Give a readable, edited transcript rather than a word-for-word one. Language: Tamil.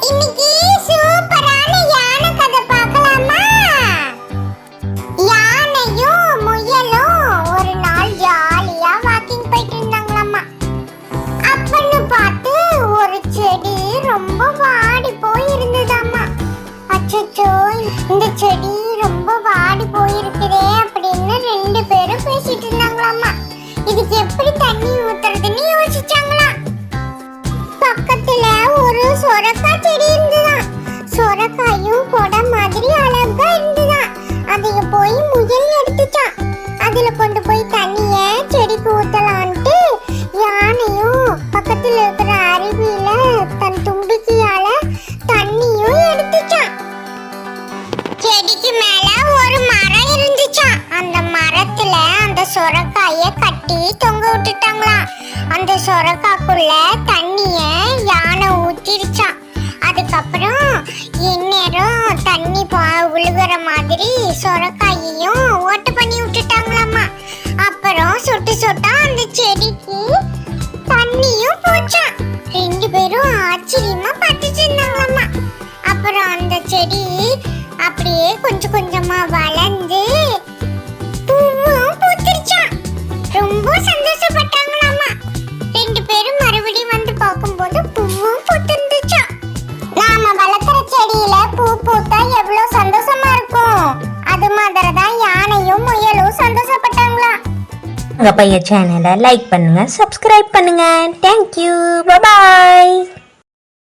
இன்னைக்கு சூப்பரான யானை கதை பார்க்கலாமா? யானையும் முயலும் ஒரு நாள் ஜாலியா வாக்கிங் போயிட்டு இருந்தாங்களாமா. அப்பன்னு பார்த்து ஒரு செடி ரொம்ப வாடி போய் இருந்ததாமா. அச்சச்சோ, இந்த செடி ரொம்ப வாடி போயிருக்குதே அப்படின்னு ரெண்டு பேரும் பேசிட்டு இருந்தாங்களாமா. இதுக்கு எப்படி தண்ணி ஊத்துறதுன்னு யோசிச்சாங்களாம். பக்கத்துல ஒரு சொரக்காய் செடி இருந்துதான். சொரக்காயும் கொடை மாதிரி அழகா இருந்துதான். அதைய போய் முயல் எடுத்துச்சான். அதுல கொண்டு போய் தண்ணிய செடிக்கு ஊத்தலான்ட்டு யானையும் பக்கத்துல இருக்கிற அருவியில தன் தும்பிக்கையால தண்ணியும் எடுத்துச்சான். செடிக்கு மேல ஒரு மரம் இருந்துச்சான். அந்த மரத்துல அந்த சொரக்காய கட்டி தொங்க விட்டுட்டாங்களாம். அந்த சொரக்காக்குள்ள தண்ணிய யானை ஊத்திருச்சான். அதுக்கப்புறம் இந்நேரம் தண்ணி விழுகிற மாதிரி சொரக்காயையும் ஓட்டு பண்ணி விட்டுட்டாங்களாமா. அப்புறம் சொட்டு சொட்டா அந்த செடிக்கு தண்ணியும் போச்சான். ரெண்டு பேரும் ஆச்சரியமா பார்த்துட்டு இருந்தாங்களாமா. அப்புறம் அந்த செடி அப்படியே கொஞ்சம் கொஞ்சமா வளர்ந்து பூவும் பூத்திருச்சான். ரொம்ப சந்தோஷப்பட்டாங்களாமா. ரெண்டு பேரும் மறுபடியும் வந்து பார்க்கும்போது பூவும் பூத்திருந்துச்சான். நாம வளர்க்குற செடியில பூ பூத்தா எவ்வளவு சந்தோஷமா இருக்கும். அது மாதிரி தான் யானையும் முயலும் சந்தோஷப்பட்டாங்களா. உங்க பையன் சேனலை லைக் பண்ணுங்க, சப்ஸ்கிரைப் பண்ணுங்க. தேங்க்யூ, பாய்.